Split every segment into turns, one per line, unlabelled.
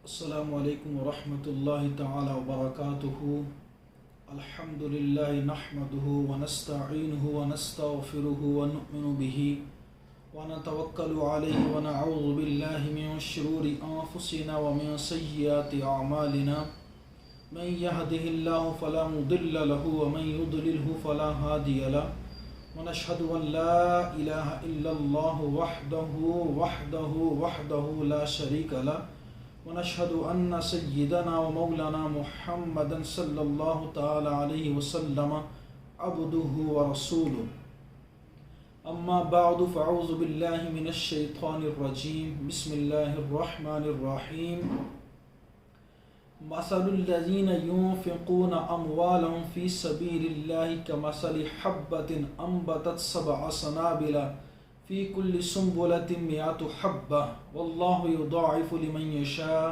السلام علیکم ورحمۃ اللہ تعالی وبرکاتہ۔ الحمد للہ نحمده ونستعینه ونستغفره ونؤمن به ونتوکل علیہ ونعوذ باللہ من شرور انفسنا ومن سیئات اعمالنا من يهده الله فلا مضل له ومن يضلله فلا هادي له ونشهد ان لا اله الا الله وحده لا شريك له ونشهد أن سيدنا ومولانا محمدا صلى الله تعالى عليه وسلم عبده ورسوله. أما بعد فأعوذ بالله من الشيطان الرجيم. بسم الله الرحمن الرحيم. مثل الذين ينفقون أموالهم في سبيل الله كمثل حبة أنبتت 7 سنابل في كل سنبلة 100 حبة والله يضاعف لمن يشاء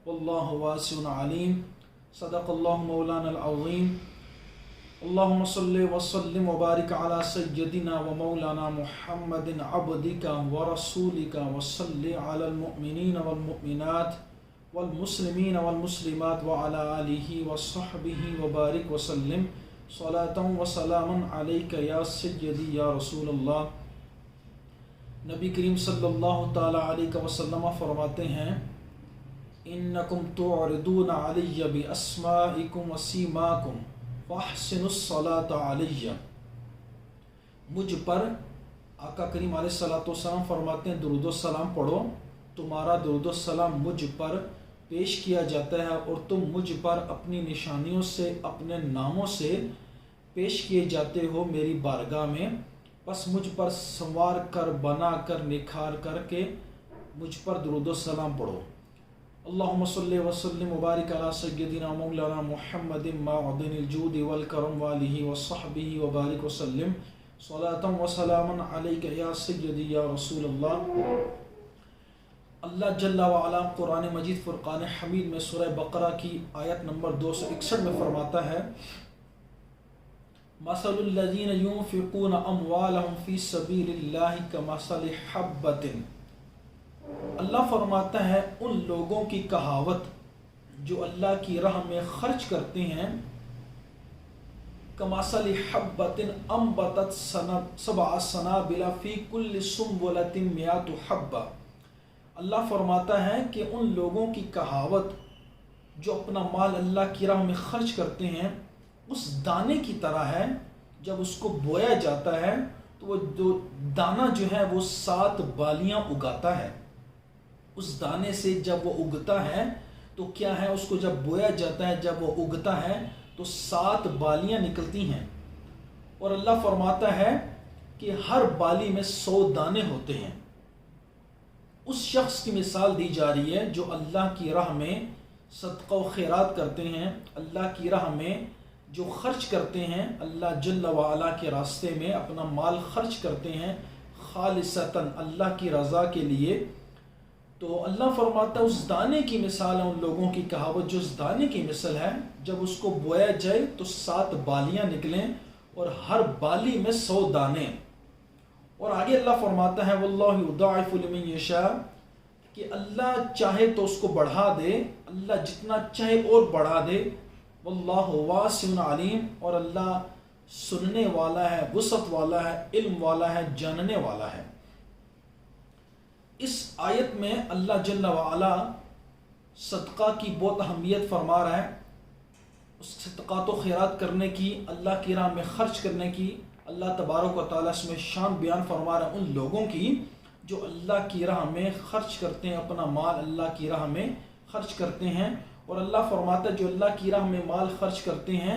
والله واسع عليم. صدق الله مولانا العظيم. اللهم صل وسلم وبارك على سيدنا ومولانا محمد عبدك ورسولك وصل على المؤمنين والمؤمنات والمسلمين والمسلمات وعلى آله وصحبه وبارك وسلم صلاة وسلاما عليك يا سيدي يا رسول الله. نبی کریم صلی اللہ تعالیٰ علیہ وسلم فرماتے ہیں انکم تعرضون علی باسمائکم وسیماکم فاحسنوا الصلاۃ علی. مجھ پر آقا کریم علیہ السلام فرماتے ہیں درود و سلام پڑھو، تمہارا درود و سلام مجھ پر پیش کیا جاتا ہے اور تم مجھ پر اپنی نشانیوں سے اپنے ناموں سے پیش کیے جاتے ہو میری بارگاہ میں. بس مجھ پر سنوار کر بنا کر نکھار کر کے مجھ پر درود و سلام پڑھو. اللہم صلی وسلم وبارک علی سیدنا مولانا محمد معدن الجود والکرم والہ وصحبہ وبارک وسلم صلاۃ وسلاما علیک یا سیدی یا رسول اللہ. اللہ جل وعلا قرآن مجید فرقان حمید میں سورہ بقرہ کی آیت نمبر 261 میں فرماتا ہے مثل الذین ينفقون اموالهم فی سبیل اللہ کمثل حبۃ. اللہ فرماتا ہے ان لوگوں کی کہاوت جو اللہ کی راہ میں خرچ کرتے ہیں کمثل حبۃ انبتت 7 سنابل فی کل سنبلۃ 100 حبۃ. اللہ فرماتا ہے کہ ان لوگوں کی کہاوت جو اپنا مال اللہ کی راہ میں خرچ کرتے ہیں اس دانے کی طرح ہے. جب اس کو بویا جاتا ہے تو وہ دانہ جو ہے وہ 7 بالیاں اگاتا ہے. اس دانے سے جب وہ اگتا ہے تو کیا ہے، اس کو جب بویا جاتا ہے جب وہ اگتا ہے تو 7 بالیاں نکلتی ہیں. اور اللہ فرماتا ہے کہ ہر بالی میں 100 دانے ہوتے ہیں. اس شخص کی مثال دی جا رہی ہے جو اللہ کی راہ میں صدقہ و خیرات کرتے ہیں، اللہ کی راہ میں جو خرچ کرتے ہیں، اللہ جل وعلا کے راستے میں اپنا مال خرچ کرتے ہیں خالصتاً اللہ کی رضا کے لیے. تو اللہ فرماتا ہے اس دانے کی مثال ہے ان لوگوں کی کہاوت جو اس دانے کی مثل ہے جب اس کو بویا جائے تو 7 بالیاں نکلیں اور ہر بالی میں 100 دانے. اور آگے اللہ فرماتا ہے واللہ یضاعف لمن یشاء کہ اللہ چاہے تو اس کو بڑھا دے، اللہ جتنا چاہے اور بڑھا دے. واللہ واسع علیم اور اللہ سننے والا ہے، وسعت والا ہے، علم والا ہے، جاننے والا ہے. اس آیت میں اللہ جل وعلا صدقہ کی بہت اہمیت فرما رہا ہے. اس صدقات و خیرات کرنے کی، اللہ کی راہ میں خرچ کرنے کی اللہ تبارک و تعالیٰ اس میں شان بیان فرما رہا ہے ان لوگوں کی جو اللہ کی راہ میں خرچ کرتے ہیں، اپنا مال اللہ کی راہ میں خرچ کرتے ہیں. اور اللہ فرماتا ہے جو اللہ کی راہ میں مال خرچ کرتے ہیں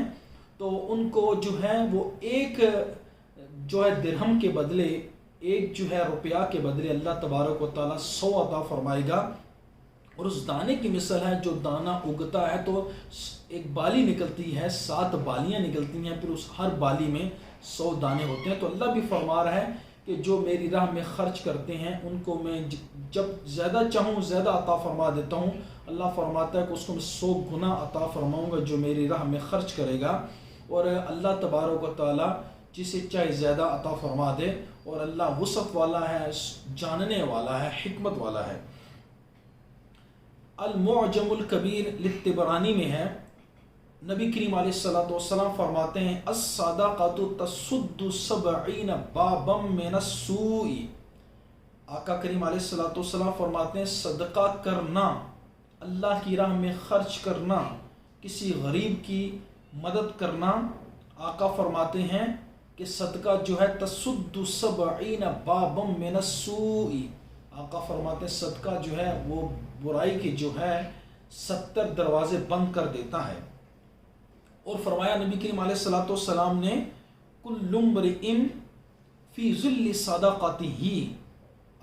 تو ان کو جو ہے وہ ایک جو ہے درہم کے بدلے، ایک جو ہے روپیہ کے بدلے اللہ تبارک و تعالیٰ 100 عطا فرمائے گا. اور اس دانے کی مثال ہے جو دانہ اگتا ہے تو ایک بالی نکلتی ہے، 7 بالیاں نکلتی ہیں، پھر اس ہر بالی میں 100 دانے ہوتے ہیں. تو اللہ بھی فرما رہا ہے کہ جو میری راہ میں خرچ کرتے ہیں ان کو میں جب زیادہ چاہوں زیادہ عطا فرما دیتا ہوں. اللہ فرماتا ہے کہ اس کو میں 100 گنا عطا فرماؤں گا جو میری راہ میں خرچ کرے گا. اور اللہ تبارک و تعالیٰ جسے چاہے زیادہ عطا فرما دے. اور اللہ وسعت والا ہے، جاننے والا ہے، حکمت والا ہے. المعجم الکبیر للطبرانی میں ہے، نبی کریم علیہ الصلوۃ والسلام فرماتے ہیں الصدقۃ تسد 70 بابا من السوء۔ آقا کریم علیہ الصلوۃ والسلام فرماتے ہیں صدقہ کرنا، اللہ کی راہ میں خرچ کرنا، کسی غریب کی مدد کرنا، آقا فرماتے ہیں کہ صدقہ جو ہے تسد 70 بابا من السوء، آقا فرماتے ہیں صدقہ جو ہے وہ برائی کے جو ہے 70 دروازے بند کر دیتا ہے۔ اور فرمایا نبی کریم علیہ الصلوۃ والسلام نے کل امرئ فی ظل صدقتہ،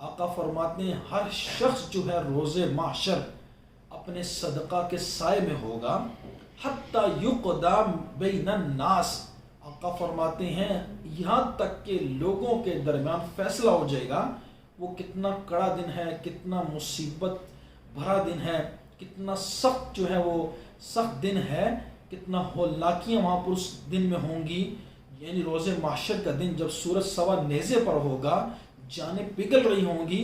آقا فرماتے ہیں ہر شخص جو ہے روز محشر اپنے صدقہ کے سائے میں ہوگا، حتی یقضی بین الناس، آقا فرماتے ہیں یہاں تک کہ لوگوں کے درمیان فیصلہ ہو جائے گا۔ وہ کتنا کڑا دن ہے، کتنا مصیبت بھرا دن ہے، کتنا سخت جو ہے وہ سخت دن ہے، کتنا ہولناکیاں وہاں پر اس دن میں ہوں گی، یعنی روز محشر کا دن جب سورج سوا نیزے پر ہوگا، جانیں پگھل رہی ہوں گی،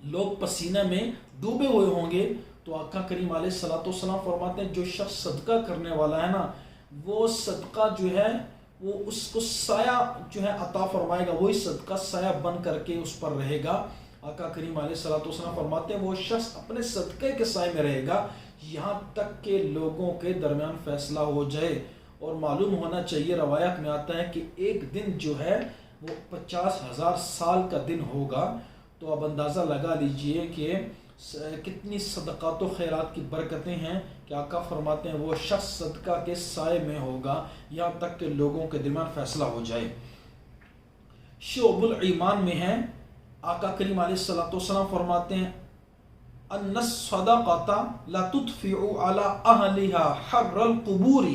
لوگ پسینہ میں ڈوبے ہوئے ہوں گے، تو آقا کریم علیہ الصلوۃ والسلام فرماتے ہیں جو شخص صدقہ کرنے والا ہے نا، وہ صدقہ جو ہے وہ اس کو سایہ جو ہے عطا فرمائے گا، وہی صدقہ سایہ بن کر کے اس پر رہے گا۔ آقا کریم علیہ الصلوۃ والسلام فرماتے ہیں وہ شخص اپنے صدقے کے سائے میں رہے گا یہاں تک کہ لوگوں کے درمیان فیصلہ ہو جائے۔ اور معلوم ہونا چاہیے، روایات میں آتا ہے کہ ایک دن جو ہے وہ 50,000 سال کا دن ہوگا، تو اب اندازہ لگا لیجئے کہ کتنی صدقات و خیرات کی برکتیں ہیں کہ آقا فرماتے ہیں وہ شخص صدقہ کے سائے میں ہوگا یہاں تک کہ لوگوں کے درمیان فیصلہ ہو جائے۔ شعب الایمان میں ہے، آقا کریم علیہ الصلوۃ والسلام فرماتے ہیں ان الصدقۃ لا تطفئ علی اہلها حر القبور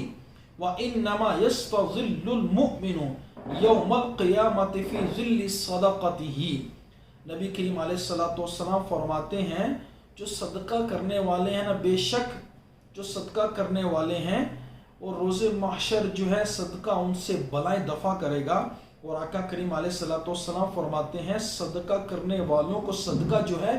وانما یستظل المؤمن یوم القیامۃ فی ظل صدقتہ۔ نبی کریم علیہ الصلوۃ والسلام فرماتے ہیں جو صدقہ کرنے والے ہیں نا، بے شک جو صدقہ کرنے والے ہیں اور روز محشر جو ہے صدقہ ان سے بلائیں دفع کرے گا۔ اور آقا کریم علیہ الصلوۃ والسلام فرماتے ہیں صدقہ کرنے والوں کو صدقہ جو ہے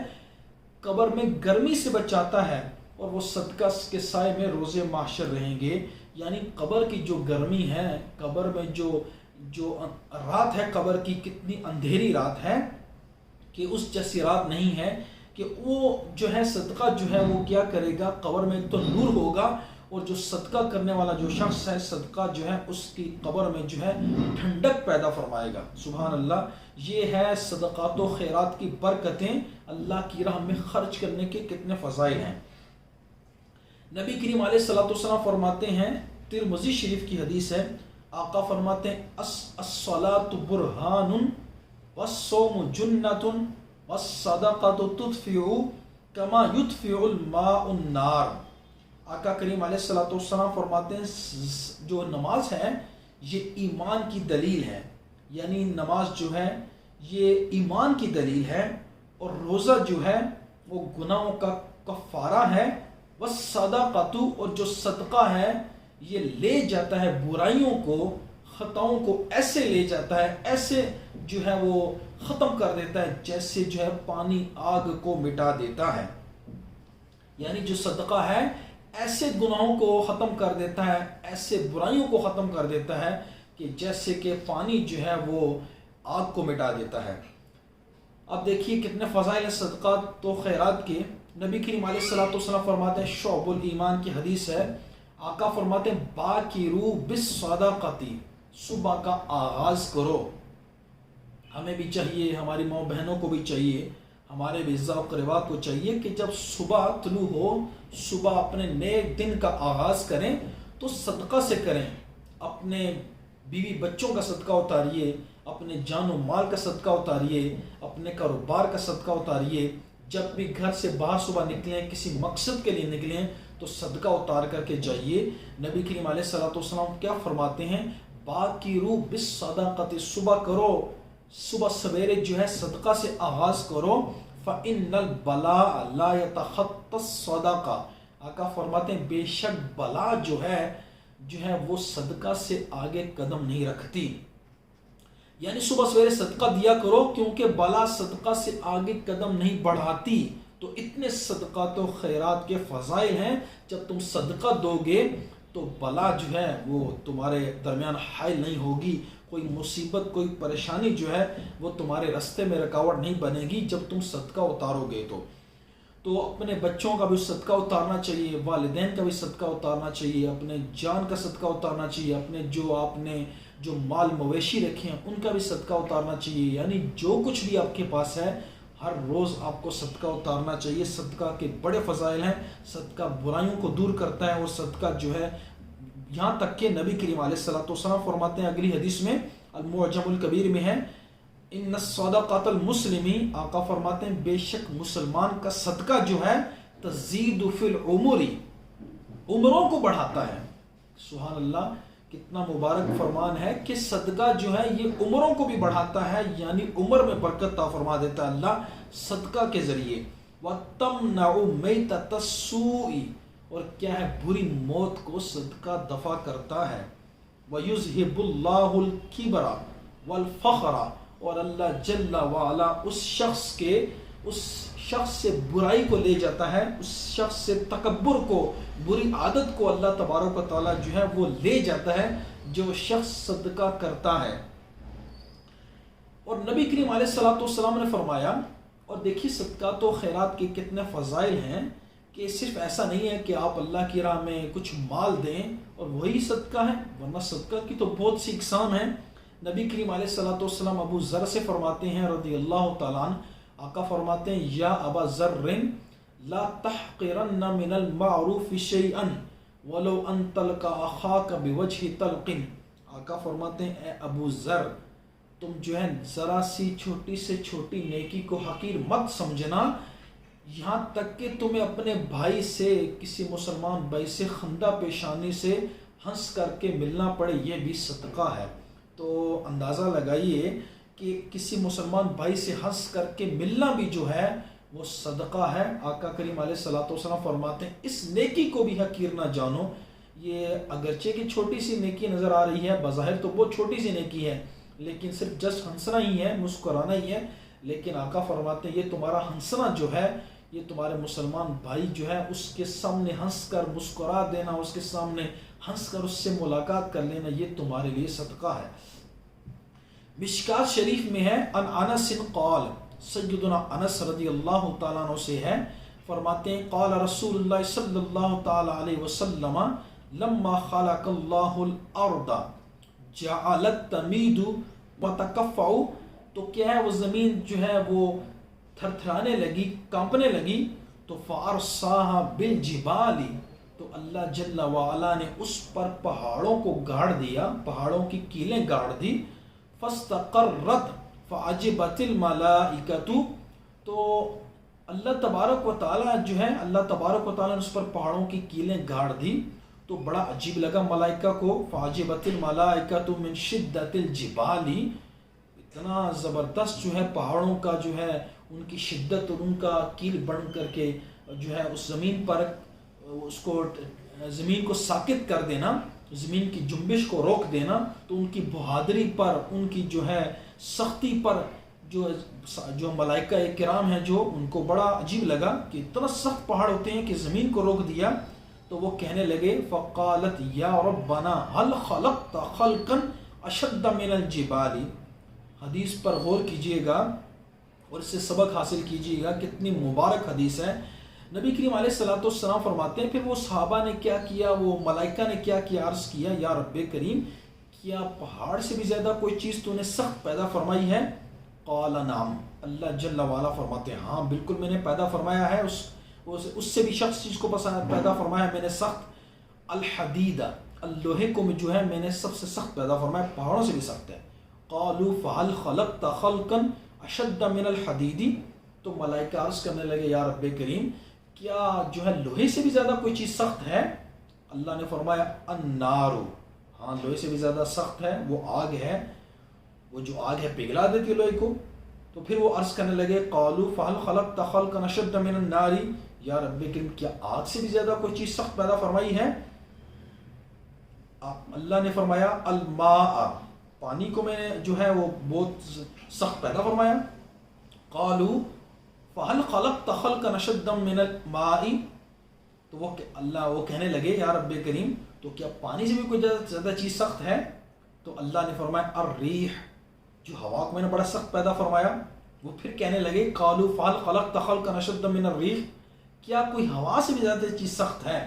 قبر میں گرمی سے بچاتا ہے، اور وہ صدقہ کے سائے میں روز محشر رہیں گے۔ یعنی قبر کی جو گرمی ہے، قبر میں جو رات ہے، قبر کی کتنی اندھیری رات ہے کہ اس جیسی رات نہیں ہے کہ وہ جو ہے صدقہ جو ہے وہ کیا کرے گا، قبر میں تو نور ہوگا، اور جو صدقہ کرنے والا جو شخص ہے صدقہ جو ہے اس کی قبر میں جو ہے ٹھنڈک پیدا فرمائے گا۔ سبحان اللہ، یہ ہے صدقات و خیرات کی برکتیں، اللہ کی راہ میں خرچ کرنے کے کتنے فضائل ہیں۔ نبی کریم علیہ الصلوۃ والسلام فرماتے ہیں، ترمذی شریف کی حدیث ہے، آقا فرماتے ہیں الصلاۃ برہان والصوم جنۃ والصدقۃ تطفئ کما یطفئ الماء النار۔ آقا کریم علیہ الصلوۃ والسلام فرماتے ہیں جو نماز ہے یہ ایمان کی دلیل ہے، یعنی نماز جو ہے یہ ایمان کی دلیل ہے، اور روزہ جو ہے وہ گناہوں کا کفارہ ہے، والصدقۃ اور جو صدقہ ہے یہ لے جاتا ہے برائیوں کو، خطاؤں کو ایسے لے جاتا ہے، ایسے جو ہے وہ ختم کر دیتا ہے جیسے جو ہے پانی آگ کو مٹا دیتا ہے۔ یعنی جو صدقہ ہے ایسے گناہوں کو ختم کر دیتا ہے، ایسے برائیوں کو ختم کر دیتا ہے کہ جیسے کہ پانی جو ہے وہ آگ کو مٹا دیتا ہے۔ اب دیکھیے کتنے فضائل صدقات و خیرات کے۔ نبی کریم علیہ الصلوۃ والسلام فرماتے ہیں، شعب الایمان کی حدیث ہے، آقا فرماتے ہیں باکروا بالصدقۃ، صبح کا آغاز کرو۔ ہمیں بھی چاہیے، ہماری ماں بہنوں کو بھی چاہیے، ہمارے بھی اعزاء و اقرباء کو چاہیے کہ جب صبح طلوع ہو، صبح اپنے نئے دن کا آغاز کریں تو صدقہ سے کریں، اپنے بیوی بچوں کا صدقہ اتاریے، اپنے جان و مال کا صدقہ اتاریے، اپنے کاروبار کا صدقہ اتاریے۔ جب بھی گھر سے باہر صبح نکلیں، کسی مقصد کے لیے نکلیں تو صدقہ اتار کر کے جائیے۔ نبی کریم علیہ الصلوۃ والسلام کیا فرماتے ہیں، باکروا بالصدقۃ، صبح کرو، صبح سویرے جو ہے صدقہ سے آغاز کرو، فإن البلاء لا يتخطى الصدقہ۔ آقا فرماتے ہیں بے شک بلا جو ہے وہ صدقہ سے آگے قدم نہیں رکھتی۔ یعنی صبح سویرے صدقہ دیا کرو، کیونکہ بلا صدقہ سے آگے قدم نہیں بڑھاتی۔ تو اتنے صدقات و خیرات کے فضائل ہیں، جب تم صدقہ دو گے تو بلا جو ہے وہ تمہارے درمیان حائل نہیں ہوگی، کوئی مصیبت کوئی پریشانی جو ہے وہ تمہارے راستے میں رکاوٹ نہیں بنے گی جب تم صدقہ اتارو گے۔ تو اپنے بچوں کا بھی صدقہ اتارنا چاہیے، والدین کا بھی صدقہ اتارنا چاہیے، اپنے جان کا صدقہ اتارنا چاہیے، اپنے آپ نے جو مال مویشی رکھے ہیں ان کا بھی صدقہ اتارنا چاہیے، یعنی جو کچھ بھی آپ کے پاس ہے ہر روز آپ کو صدقہ اتارنا چاہیے۔ صدقہ کے بڑے فضائل ہیں، صدقہ برائیوں کو دور کرتا ہے، اور صدقہ جو ہے یہاں تک کہ نبی کریم علیہ الصلوۃ والسلام فرماتے ہیں اگلی حدیث میں المعجم الکبیر میں ہے، ان الصدقۃ المسلمی، آقا فرماتے ہیں بے شک مسلمان کا صدقہ جو ہے تزید فی العمر، عمروں کو بڑھاتا ہے۔ سبحان اللہ، کتنا مبارک فرمان ہے کہ صدقہ جو ہے یہ عمروں کو بھی بڑھاتا ہے، یعنی عمر میں برکت عطا فرما دیتا ہے اللہ صدقہ کے ذریعے۔ وَتَمْنَعُ مَيْتَةَ السُّوءِ، اور کیا ہے بری موت کو صدقہ دفع کرتا ہے۔ وَيُذْهِبُ اللَّهُ الْكِبْرَ وَالْفَخْرَ، اور اللہ جل وعلا اس شخص سے برائی کو لے جاتا ہے، اس شخص سے تکبر کو، بری عادت کو اللہ تبارک و تعالیٰ جو ہے وہ لے جاتا ہے جو شخص صدقہ کرتا ہے۔ اور نبی کریم علیہ الصلوۃ والسلام نے فرمایا، اور دیکھیے صدقات و خیرات کے کتنے فضائل ہیں کہ صرف ایسا نہیں ہے کہ آپ اللہ کی راہ میں کچھ مال دیں اور وہی صدقہ ہے، ورنہ صدقہ کی تو بہت سی اقسام ہیں۔ نبی کریم علیہ الصلوۃ والسلام ابو ذر سے فرماتے ہیں رضی اللہ تعالیٰ عنہ، آقا فرماتے ہیں یا ابا ذر لا تحقرن من المعروف شیئا ولو ان تلقى اخاک بوجہ طلق، آقا فرماتے ہیں اے ابو ذر تم جو ہے ذرا سی چھوٹی سے چھوٹی نیکی کو حقیر مت سمجھنا، یہاں تک کہ تمہیں اپنے بھائی سے، کسی مسلمان بھائی سے خندہ پیشانی سے ہنس کر کے ملنا پڑے، یہ بھی صدقہ ہے۔ تو اندازہ لگائیے کہ کسی مسلمان بھائی سے ہنس کر کے ملنا بھی جو ہے وہ صدقہ ہے۔ آقا کریم علیہ الصلوۃ والسلام فرماتے ہیں اس نیکی کو بھی حقیر نہ جانو، یہ اگرچہ کہ چھوٹی سی نیکی نظر آ رہی ہے، بظاہر تو بہت چھوٹی سی نیکی ہے، لیکن صرف جسٹ ہنسنا ہی ہے، مسکرانا ہی ہے، لیکن آقا فرماتے ہیں یہ تمہارا ہنسنا جو ہے، یہ تمہارے مسلمان بھائی جو ہے اس کے سامنے ہنس کر مسکرا دینا، اس کے سامنے ہنس کر اس سے ملاقات کر لینا، یہ تمہارے لیے صدقہ ہے۔ مشکات شریف میں ہے ان انس قال، سیدنا انس رضی اللہ تعالیٰ عنہ سے ہے، فرماتے ہیں قال رسول اللہ صلی اللہ تعالیٰ علیہ وسلم لما خلق اللہ الارض جعلت تمید وتکفع، تو کیا ہے وہ زمین جو ہے وہ تھرتھرانے لگی، کانپنے لگی، تو فارساها بالجبال، تو اللہ جل وعلا نے اس پر پہاڑوں کو گاڑ دیا، پہاڑوں کی کیلیں گاڑ دی، فاستقرت فعجبت الملائکۃ، تو اللہ تبارک و تعالیٰ جو ہے، اللہ تبارک و تعالیٰ نے اس پر پہاڑوں کی کیلیں گاڑ دی تو بڑا عجیب لگا ملائکہ کو، فعجبت الملائکۃ من شدت الجبال، اتنا زبردست جو ہے پہاڑوں کا جو ہے ان کی شدت اور ان کا کیل بن کر کے جو ہے اس زمین پر اس کو زمین کو ساکت کر دینا، زمین کی جنبش کو روک دینا، تو ان کی بہادری پر، ان کی جو ہے سختی پر جو ملائکہ کرام ہیں جو ان کو بڑا عجیب لگا کہ اتنا سخت پہاڑ ہوتے ہیں کہ زمین کو روک دیا، تو وہ کہنے لگے فقالت یا ربنا هل خلقت خلقا اشد من الجبال، حدیث پر غور کیجئے گا اور اس سے سبق حاصل کیجئے گا، کتنی مبارک حدیث ہے۔ نبی کریم علیہ الصلوۃ والسلام فرماتے ہیں پھر وہ صحابہ نے کیا کیا، وہ ملائکہ نے کیا کیا، عرض کیا یا رب کریم کیا پہاڑ سے بھی زیادہ کوئی چیز تو نے سخت پیدا فرمائی ہے؟ قال نعم، اللہ جل وعلا فرماتے ہیں ہاں بالکل میں نے پیدا فرمایا ہے، اس سے بھی شخص چیز کو پیدا فرمایا میں نے سخت، الحدید، لوہے کو جو ہے میں نے سب سے سخت پیدا فرمایا، پہاڑوں سے بھی سخت ہے۔ قالوا فهل خلقت خلقا اشد من الحدید، تو ملائکہ عرض کرنے لگے یا رب کریم کیا جو ہے لوہے سے بھی زیادہ کوئی چیز سخت ہے؟ اللہ نے فرمایا النار، ہاں لوہے سے بھی زیادہ سخت ہے، وہ آگ ہے، وہ جو آگ ہے پگھلا دیتی ہے لوہے کو۔ تو پھر وہ عرض کرنے لگے قالوا فهل خلقت خلقا اشد من النار، یا رب کریم کیا آگ سے بھی زیادہ کوئی چیز سخت پیدا فرمائی ہے؟ اللہ نے فرمایا الماء، پانی کو میں نے جو ہے وہ بہت سخت پیدا فرمایا۔ قالوا فَهَلْ خَلَقْتَ خَلْقًا أَشَدَّ مِنَ الْمَاءِ، تو وہ کہنے لگے یا رب کریم تو کیا پانی سے بھی کوئی زیادہ چیز سخت ہے؟ تو اللہ نے فرمایا الريح، جو ہوا کو میں نے بڑا سخت پیدا فرمایا۔ وہ پھر کہنے لگے قالوا فَهَلْ خَلَقْتَ خَلْقًا أَشَدَّ مِنَ الريح، کیا کوئی ہوا سے بھی زیادہ چیز سخت ہے؟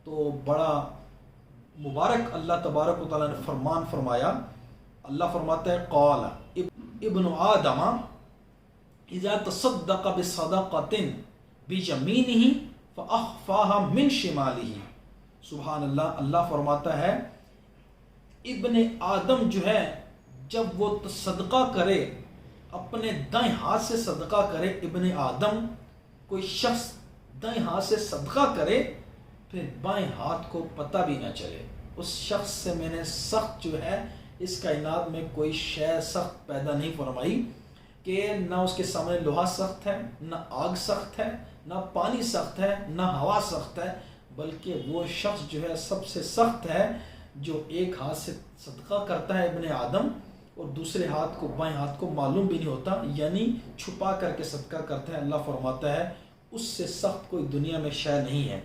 تو بڑا مبارک اللہ تبارک و تعالیٰ نے فرمان فرمایا۔ اللہ فرماتا ہے قال ابن آدم اذا تصدق بصدقة بيمينه فأخفاها من شماله۔ سبحان اللہ، اللہ فرماتا ہے ابن آدم جو ہے جب وہ صدقہ کرے اپنے دائیں ہاتھ سے صدقہ کرے، ابن آدم کوئی شخص دائیں ہاتھ سے صدقہ کرے پھر بائیں ہاتھ کو پتہ بھی نہ چلے، اس شخص سے میں نے سخت جو ہے اس کائنات میں کوئی شے سخت پیدا نہیں فرمائی کہ نہ اس کے سامنے لوہا سخت ہے، نہ آگ سخت ہے، نہ پانی سخت ہے، نہ ہوا سخت ہے، بلکہ وہ شخص جو ہے سب سے سخت ہے جو ایک ہاتھ سے صدقہ کرتا ہے ابن آدم اور دوسرے ہاتھ کو بائیں ہاتھ کو معلوم بھی نہیں ہوتا، یعنی چھپا کر کے صدقہ کرتا ہے۔ اللہ فرماتا ہے اس سے سخت کوئی دنیا میں شے نہیں ہے۔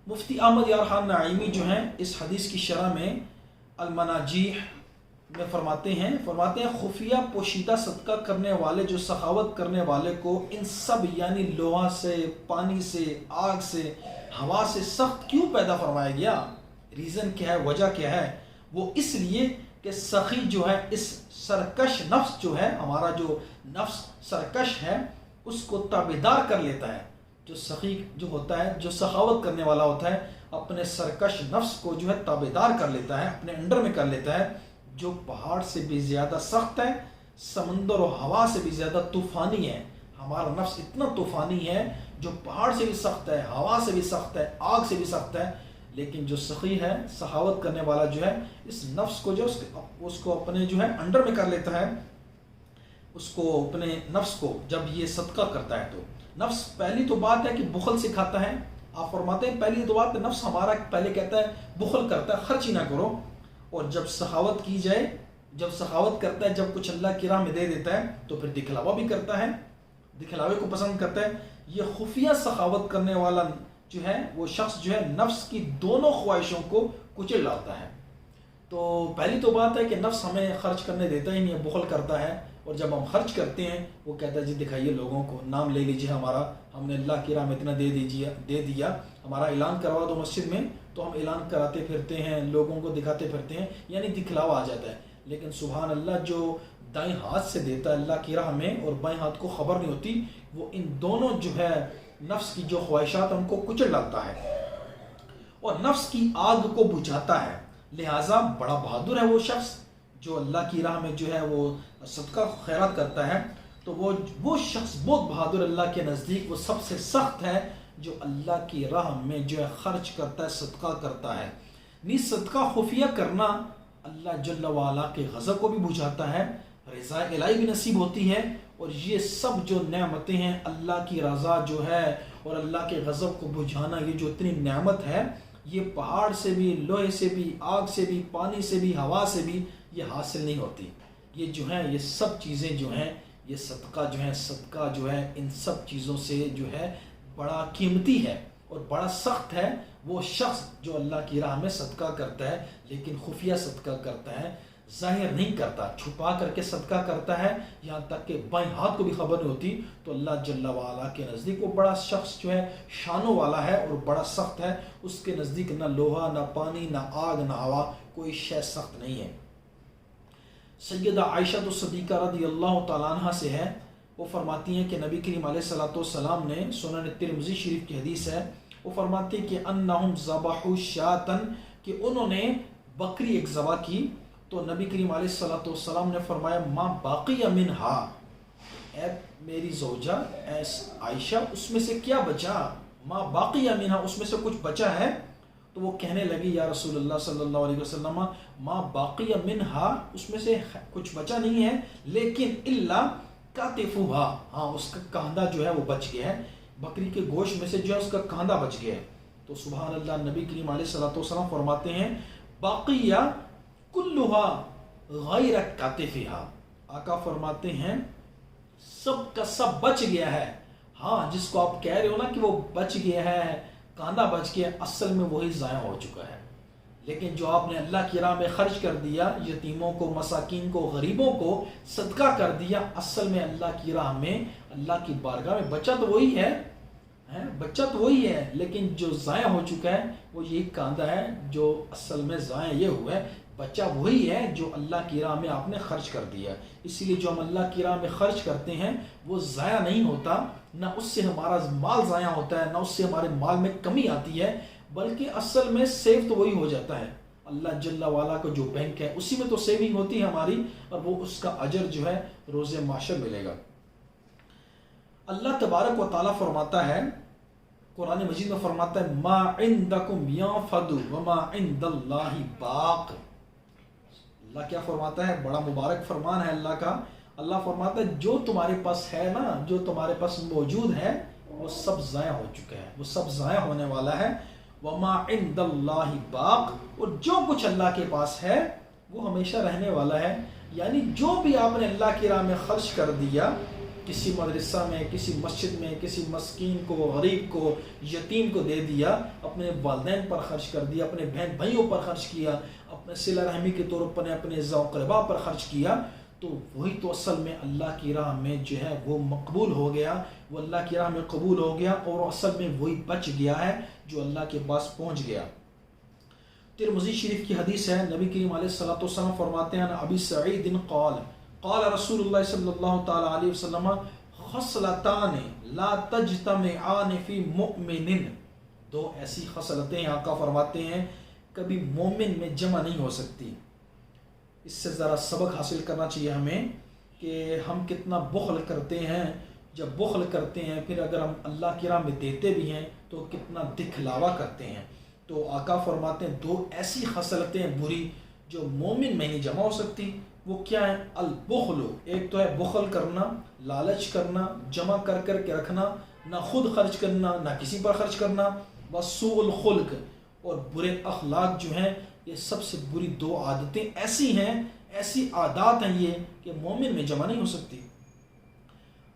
مفتی احمد یار خان نعیمی جو ہیں اس حدیث کی شرح میں المناجیح میں فرماتے ہیں خفیہ پوشیدہ صدقہ کرنے والے، جو سخاوت کرنے والے کو ان سب یعنی لوہا سے، پانی سے، آگ سے، ہوا سے سخت کیوں پیدا فرمایا گیا؟ ریزن کیا ہے، وجہ کیا ہے؟ وہ اس لیے کہ سخی جو ہے اس سرکش نفس جو ہے، ہمارا جو نفس سرکش ہے اس کو تابعدار کر لیتا ہے۔ جو سخی جو ہوتا ہے، جو سخاوت کرنے والا ہوتا ہے، اپنے سرکش نفس کو جو ہے تابعدار کر لیتا ہے، اپنے انڈر میں کر لیتا ہے، جو پہاڑ سے بھی زیادہ سخت ہے، سمندر و ہوا سے بھی زیادہ طوفانی ہے۔ ہمارا نفس اتنا طوفانی ہے جو پہاڑ سے بھی سخت ہے، ہوا سے بھی سخت ہے، آگ سے بھی سخت ہے، لیکن جو سخی ہے، سخاوت کرنے والا جو ہے اس نفس کو جو اس کو اپنے جو ہے انڈر میں کر لیتا ہے، اس کو اپنے نفس کو جب یہ صدقہ کرتا ہے تو نفس پہلی تو بات ہے کہ بخل سکھاتا ہے۔ آپ فرماتے ہیں پہلی تو بات ہے نفس ہمارا پہلے کہتا ہے بخل کرتا ہے، خرچ ہی نہ کرو، اور جب سخاوت کی جائے، جب سخاوت کرتا ہے، جب کچھ اللہ کی راہ میں دے دیتا ہے تو پھر دکھلاوا بھی کرتا ہے، دکھلاوے کو پسند کرتا ہے۔ یہ خفیہ سخاوت کرنے والا جو ہے وہ شخص جو ہے نفس کی دونوں خواہشوں کو کچل ڈالتا ہے۔ تو پہلی تو بات ہے کہ نفس ہمیں خرچ کرنے دیتا ہی نہیں ہے، بخل کرتا ہے، اور جب ہم خرچ کرتے ہیں وہ کہتا ہے جی دکھائیے لوگوں کو، نام لے لیجیے ہمارا، ہم نے اللہ کی راہ میں اتنا دے دیا، ہمارا اعلان کروا دو مسجد میں، تو ہم اعلان کراتے پھرتے ہیں، لوگوں کو دکھاتے پھرتے ہیں، یعنی دکھلاوا آ جاتا ہے۔ لیکن سبحان اللہ جو دائیں ہاتھ سے دیتا ہے اللہ کی راہ میں اور بائیں ہاتھ کو خبر نہیں ہوتی، وہ ان دونوں جو ہے نفس کی جو خواہشات ان کو کچل ڈالتا ہے اور نفس کی آگ کو بجھاتا ہے۔ لہٰذا بڑا بہادر ہے وہ شخص جو اللہ کی راہ میں جو ہے وہ صدقہ خیرات کرتا ہے، تو وہ شخص بہت بہادر اللہ کے نزدیک، وہ سب سے سخت ہے جو اللہ کی راہ میں جو ہے خرچ کرتا ہے، صدقہ کرتا ہے۔ نیز صدقہ خفیہ کرنا اللہ جل وعلا کے غضب کو بھی بجھاتا ہے، رضا الہی بھی نصیب ہوتی ہے، اور یہ سب جو نعمتیں ہیں اللہ کی رضا جو ہے اور اللہ کے غضب کو بجھانا، یہ جو اتنی نعمت ہے، یہ پہاڑ سے بھی، لوہے سے بھی، آگ سے بھی، پانی سے بھی، ہوا سے بھی یہ حاصل نہیں ہوتی۔ یہ جو ہیں یہ سب چیزیں جو ہیں یہ صدقہ جو ہے ان سب چیزوں سے جو ہے بڑا قیمتی ہے اور بڑا سخت ہے وہ شخص جو اللہ کی راہ میں صدقہ کرتا ہے، لیکن خفیہ صدقہ کرتا ہے، ظاہر نہیں کرتا، چھپا کر کے صدقہ کرتا ہے، یہاں تک کہ بائیں ہاتھ کو بھی خبر نہیں ہوتی، تو اللہ جل وعلا کے نزدیک وہ بڑا شخص جو ہے شانوں والا ہے اور بڑا سخت ہے، اس کے نزدیک نہ لوہا، نہ پانی، نہ آگ، نہ ہوا، کوئی شے سخت نہیں ہے۔ سیدہ عائشہ صدیقہ رضی اللہ تعالیٰ عنہ سے ہے، وہ فرماتی ہیں کہ نبی کریم علیہ السلام نے، سنن ترمذی شریف کی حدیث ہے، وہ فرماتے ہیں کہ انہم ذبحوا شاۃ، کہ انہوں نے بکری ایک ذبح کی، تو نبی کریم علیہ السلام نے فرمایا ما باقی منہا، اے میری زوجہ اے عائشہ اس میں سے کیا بچا، ما باقی منہا اس میں سے کچھ بچا ہے؟ تو وہ کہنے لگی یا رسول اللہ صلی اللہ علیہ وسلم ما باقی منہا اس میں سے کچھ بچا نہیں ہے، لیکن الا کاتفھا، ہاں اس کا کاندھا جو ہے وہ بچ گیا ہے، بکری کے گوشت میں سے جو ہے اس کا کاندھا بچ گیا ہے۔ تو سبحان اللہ، نبی کریم علیہ السلام فرماتے ہیں باقیہ کلھا غیر کاتفھا، آقا فرماتے ہیں سب کا سب بچ گیا ہے. ہاں جس کو آپ کہہ رہے ہو نا کہ وہ بچ گیا ہے، کاندھا بچ گیا، اصل میں وہی ضائع ہو چکا ہے. لیکن جو آپ نے اللہ کی راہ میں خرچ کر دیا، یتیموں کو، مساکین کو، غریبوں کو صدقہ کر دیا، اصل میں اللہ کی راہ میں، اللہ کی بارگاہ میں بچہ تو وہی ہے، بچہ تو وہی ہے، لیکن جو ضائع ہو چکا ہے وہ یہی کاندھا ہے. جو اصل میں ضائع یہ ہوا ہے، بچہ وہی ہے جو اللہ کی راہ میں آپ نے خرچ کر دیا. اسی لیے جو ہم اللہ کی راہ میں خرچ کرتے ہیں وہ ضائع نہیں ہوتا، نہ اس سے ہمارا مال ضائع ہوتا ہے، نہ اس سے ہمارے مال میں کمی آتی ہے، بلکہ اصل میں سیو تو وہی ہو جاتا ہے. اللہ جل وعلا کو جو بینک ہے اسی میں تو سیونگ ہوتی ہے ہماری، اور وہ اس کا اجر جو ہے روز محشر ملے گا. اللہ تبارک و تعالیٰ فرماتا ہے قرآن مجید میں، فرماتا ہے ما عندکم ینفد وما عند اللہ باق. اللہ کیا فرماتا ہے؟ بڑا مبارک فرمان ہے اللہ کا. اللہ فرماتا ہے جو تمہارے پاس ہے نا، جو تمہارے پاس موجود ہے، وہ سب ضائع ہو چکا ہے، وہ سب ضائع ہونے والا ہے. وما عند اللہ باق، اور جو کچھ اللہ کے پاس ہے وہ ہمیشہ رہنے والا ہے. یعنی جو بھی آپ نے اللہ کی راہ میں خرچ کر دیا، کسی مدرسہ میں، کسی مسجد میں، کسی مسکین کو، غریب کو، یتیم کو دے دیا، اپنے والدین پر خرچ کر دیا، اپنے بہن بھائیوں پر خرچ کیا، اپنے صلہ رحمی کے طور پر اپنے ذوق ربا پر خرچ کیا، تو وہی تو اصل میں اللہ کی راہ میں جو ہے وہ مقبول ہو گیا، وہ اللہ کی راہ میں قبول ہو گیا، اور اصل میں وہی بچ گیا ہے جو اللہ کے پاس پہنچ گیا. ترمذی شریف کی حدیث ہے، نبی کریم علیہ الصلوۃ والسلام فرماتے ہیں ابی سعید قال قال رسول اللہ صلی اللہ تعالی علیہ وسلم خصلتان لا تجتمعان فی مؤمن. دو ایسی خصلتیں آقا فرماتے ہیں کبھی مومن میں جمع نہیں ہو سکتی. اس سے ذرا سبق حاصل کرنا چاہیے ہمیں کہ ہم کتنا بخل کرتے ہیں. جب بخل کرتے ہیں پھر اگر ہم اللہ کی راہ میں دیتے بھی ہیں تو کتنا دکھلاوا کرتے ہیں. تو آقا فرماتے ہیں دو ایسی خصلتیں بری جو مومن میں نہیں جمع ہو سکتی. وہ کیا ہے؟ البخل، ایک تو ہے بخل کرنا، لالچ کرنا، جمع کر کر کے رکھنا، نہ خود خرچ کرنا نہ کسی پر خرچ کرنا. وسوء الخلق، اور برے اخلاق جو ہیں، یہ سب سے بری دو عادتیں ایسی ہیں، ایسی عادات ہیں یہ کہ مومن میں جمع نہیں ہو سکتی.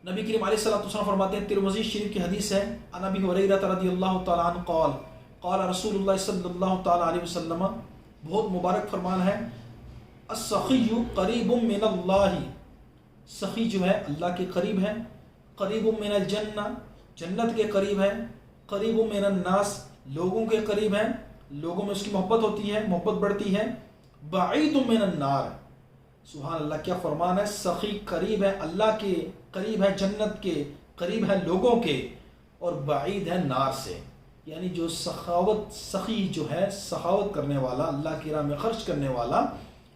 نبی کریم علیہ الصلوۃ والسلام فرماتے ہیں، ترمذی شریف کی حدیث ہے، عن ابی ہریرہ رضی اللہ تعالی عنہ قال قال رسول اللہ صلی اللہ تعالی علیہ وسلم. بہت مبارک فرمان ہے. السخی قریب من اللہ، سخی جو ہے اللہ کے قریب ہے. قریب من الجنہ، جنت کے قریب ہے. قریب من الناس، لوگوں کے قریب ہے، لوگوں میں اس کی محبت ہوتی ہے، محبت بڑھتی ہے. بعید من النار، سبحان اللہ کیا فرمان ہے. سخی قریب ہے اللہ کے قریب ہے، جنت کے قریب ہے لوگوں کے، اور بعید ہے نار سے. یعنی جو سخی جو ہے، سخاوت کرنے والا، اللہ کی راہ میں خرچ کرنے والا،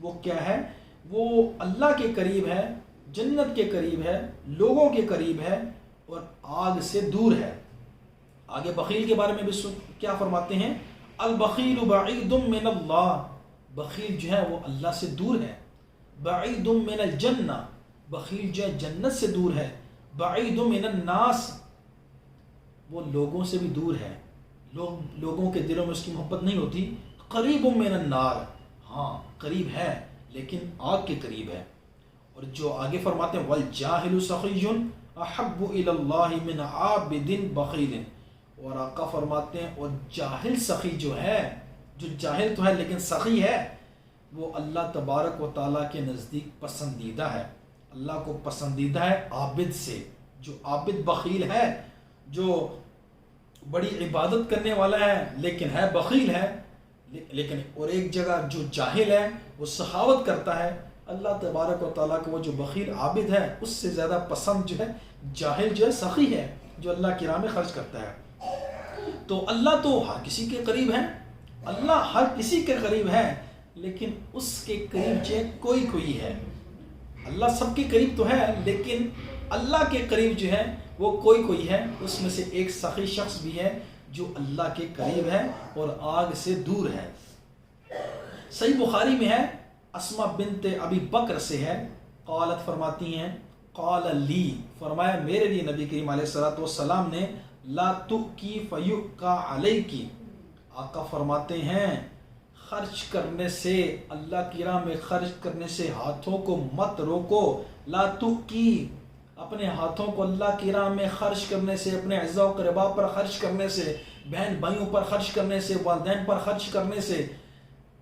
وہ کیا ہے؟ وہ اللہ کے قریب ہے، جنت کے قریب ہے، لوگوں کے قریب ہے، اور آگ سے دور ہے. آگے بخیل کے بارے میں بھی کیا فرماتے ہیں؟ البخیل بعید من اللہ، بخیل جو ہے وہ اللہ سے دور ہے. بعید من الجنہ، بخیل جو ہے جنت سے دور ہے. بعید من الناس، وہ لوگوں سے بھی دور ہے، لوگوں کے دلوں میں اس کی محبت نہیں ہوتی. قریب من النار، ہاں قریب ہے لیکن آگ کے قریب ہے. اور جو آگے فرماتے ہیں والجاہل سخی احب الی اللہ من عابد بخیل، اور آقا فرماتے ہیں اور جاہل سخی جو ہے، جو جاہل تو ہے لیکن سخی ہے، وہ اللہ تبارک و تعالیٰ کے نزدیک پسندیدہ ہے. اللہ کو پسندیدہ ہے عابد سے. جو عابد بخیل ہے، جو بڑی عبادت کرنے والا ہے لیکن ہے بخیل ہے، لیکن اور ایک جگہ جو جاہل ہے وہ سخاوت کرتا ہے، اللہ تبارک و تعالیٰ کو وہ جو بخیل عابد ہے اس سے زیادہ پسند جو ہے جاہل جو ہے سخی ہے، جو اللہ کی راہ میں خرچ کرتا ہے. تو اللہ تو ہر کسی کے قریب ہے، اللہ ہر کسی کے قریب ہے، لیکن اس کے قریب جو کوئی کوئی ہے. اللہ سب کے قریب تو ہے لیکن اللہ کے قریب جو ہے وہ کوئی کوئی ہے. اس میں سے ایک سخی شخص بھی ہے جو اللہ کے قریب ہے اور آگ سے دور ہے. صحیح بخاری میں ہے، اسما بنت ابی بکر سے ہے، قالت فرماتی ہیں قال لی، فرمایا میرے لیے نبی کریم علیہ الصلوۃ والسلام نے، لا تؤکی فیؤکا علیکی، آقا فرماتے ہیں خرچ کرنے سے، اللہ کی راہ میں خرچ کرنے سے ہاتھوں کو مت روکو. لا تؤکی، اپنے ہاتھوں کو اللہ کی راہ میں خرچ کرنے سے، اپنے اعزاء و اقرباء پر خرچ کرنے سے، بہن بھائیوں پر خرچ کرنے سے، والدین پر خرچ کرنے سے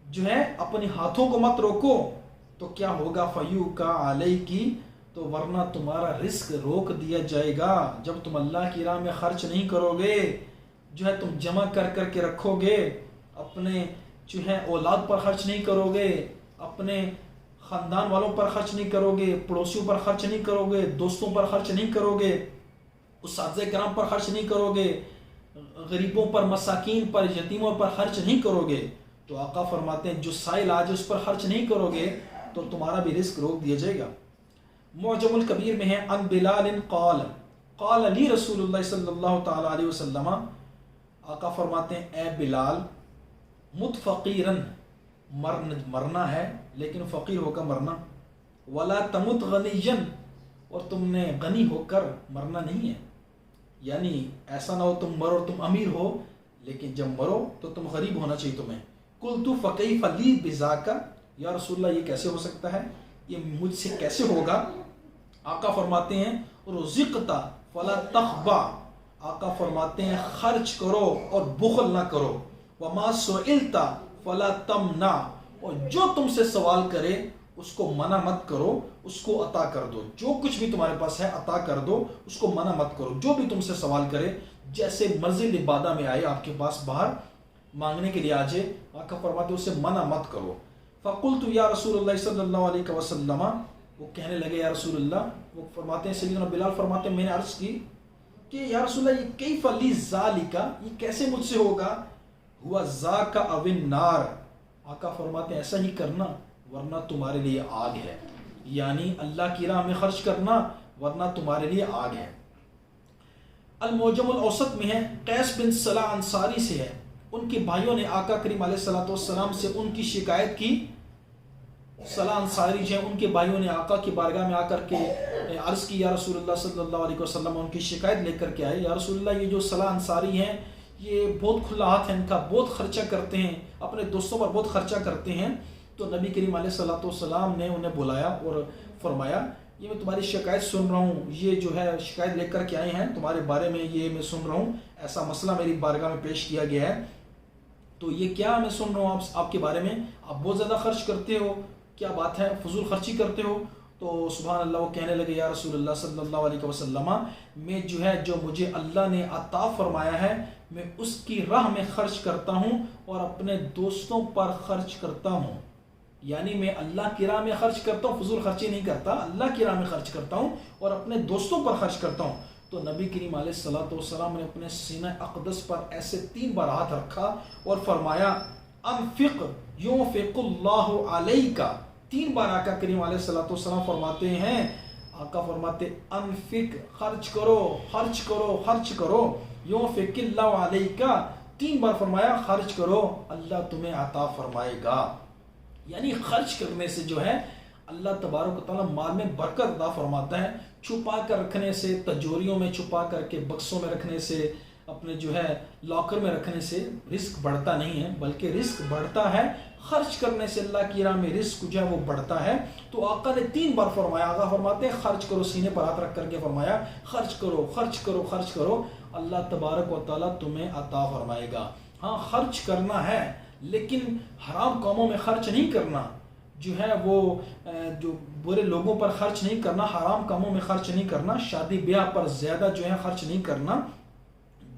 جو ہے اپنے ہاتھوں کو مت روکو، تو کیا ہوگا؟ فیو کا علیہ کی، تو ورنہ تمہارا رزق روک دیا جائے گا۔ جب تم اللہ کی راہ میں خرچ نہیں کرو گے، جو ہے تم جمع کر کر کے رکھو گے، اپنے جو ہے اولاد پر خرچ نہیں کرو گے، اپنے خاندان والوں پر خرچ نہیں کرو گے، پڑوسیوں پر خرچ نہیں کرو گے، دوستوں پر خرچ نہیں کرو گے، اساتذہ کرام پر خرچ نہیں کرو گے، غریبوں پر، مساکین پر، یتیموں پر خرچ نہیں کرو گے، تو آقا فرماتے ہیں جو سائل آج اس پر خرچ نہیں کرو گے تو تمہارا بھی رزق روک دیا جائے گا۔ معجم الکبیر میں ہے ان بلال قال قال علی رسول اللہ صلی اللہ تعالی علیہ وسلم، آقا فرماتے ہیں اے بلال، مت فقیرن، مرنا ہے لیکن فقیر ہو کر مرنا، ولا تمت غنیًا، اور تم نے غنی ہو کر مرنا نہیں ہے، یعنی ایسا نہ ہو تم مرو تم امیر ہو لیکن جب مرو تو تم غریب ہونا چاہیے تمہیں۔ قلت فکیف لی بذاک، یا رسول اللہ یہ کیسے ہو سکتا ہے، یہ مجھ سے کیسے ہوگا؟ آقا فرماتے ہیں رزقت فلا تخبع، آقا فرماتے ہیں خرچ کرو اور بخل نہ کرو، وما سئلت فلا تمنع، اور جو تم سے سوال کرے اس کو منع مت کرو، اس کو عطا کر دو، جو کچھ بھی تمہارے پاس ہے عطا کر دو، اس کو منع مت کرو، جو بھی تم سے سوال کرے، جیسے مسجد عبادہ میں آئے آپ کے پاس باہر مانگنے کے لیے آ جائے، آقا فرماتے اسے منع مت کرو۔ فقلت یا رسول اللہ صلی اللہ علیہ وسلم، وہ کہنے لگے یا رسول اللہ، وہ فرماتے ہیں سیدنا بلال فرماتے ہیں میں نے عرض کی کہ یا رسول اللہ یہ کیف لی ذالک، یہ کیسے مجھ سے ہوگا، ہوا ذاک او النار، آقا فرماتے ہیں ایسا ہی کرنا ورنہ تمہارے لیے آگ ہے، یعنی اللہ کی راہ میں خرچ کرنا ورنہ تمہارے لیے آگ ہے۔ المعجم الاوسط میں ہے قیس بن صلاح انصاری سے ہے، ان کے بھائیوں نے آقا کریم علیہ السلام سے ان کی شکایت کی، صلاح انصاری جو ہیں ان کے بھائیوں نے آقا کی بارگاہ میں آ کر کے عرض کی یا رسول اللہ صلی اللہ علیہ وسلم، ان کی شکایت لے کر کے آئے، یا رسول اللہ یہ جو صلاح انصاری ہیں یہ بہت کھلا ہاتھ ہے ان کا، بہت خرچہ کرتے ہیں، اپنے دوستوں پر بہت خرچہ کرتے ہیں۔ تو نبی کریم علیہ السلام نے انہیں بلایا اور فرمایا یہ میں تمہاری شکایت سن رہا ہوں، یہ جو ہے شکایت لے کر کے آئے ہیں تمہارے بارے میں، یہ میں سن رہا ہوں، ایسا مسئلہ میری بارگاہ میں پیش کیا گیا ہے، تو یہ کیا میں سن رہا ہوں آپ کے بارے میں، آپ بہت زیادہ خرچ کرتے ہو، کیا بات ہے، فضول خرچی کرتے ہو؟ تو سبحان اللہ وہ کہنے لگے یا رسول اللہ صلی اللہ علیہ وسلم، میں جو ہے جو مجھے اللہ نے عطا فرمایا ہے میں اس کی راہ میں خرچ کرتا ہوں اور اپنے دوستوں پر خرچ کرتا ہوں، یعنی میں اللہ کی راہ میں خرچ کرتا ہوں، فضول خرچی نہیں کرتا، اللہ کی راہ میں خرچ کرتا ہوں اور اپنے دوستوں پر خرچ کرتا ہوں۔ تو نبی کریم علیہ السلام نے اپنے سینہ اقدس پر ایسے 3 بار ہاتھ رکھا اور فرمایا انفق ینفق اللہ علیک، 3 بار آقا کریم علیہ السلام فرماتے ہیں، آقا فرماتے انفق، خرچ کرو خرچ کرو خرچ کرو، ینفق اللہ علیک، 3 بار فرمایا خرچ کرو اللہ تمہیں عطا فرمائے گا، یعنی خرچ کرنے سے جو ہے اللہ تبارک و تعالیٰ مال میں برکت عطا فرماتا ہے، چھپا کر رکھنے سے، تجوریوں میں چھپا کر کے بکسوں میں رکھنے سے، اپنے جو ہے لاکر میں رکھنے سے رزق بڑھتا نہیں ہے، بلکہ رزق بڑھتا ہے خرچ کرنے سے، اللہ کی راہ میں رزق جو ہے وہ بڑھتا ہے۔ تو آقا نے 3 بار فرمایا، آقا فرماتے ہیں خرچ کرو، سینے پر ہاتھ رکھ کر کے فرمایا خرچ کرو خرچ کرو خرچ کرو، اللہ تبارک و تعالیٰ تمہیں عطا فرمائے گا۔ ہاں خرچ کرنا ہے لیکن حرام کاموں میں خرچ نہیں کرنا، جو ہے وہ جو برے لوگوں پر خرچ نہیں کرنا، حرام کاموں میں خرچ نہیں کرنا، شادی بیاہ پر زیادہ جو ہے خرچ نہیں کرنا،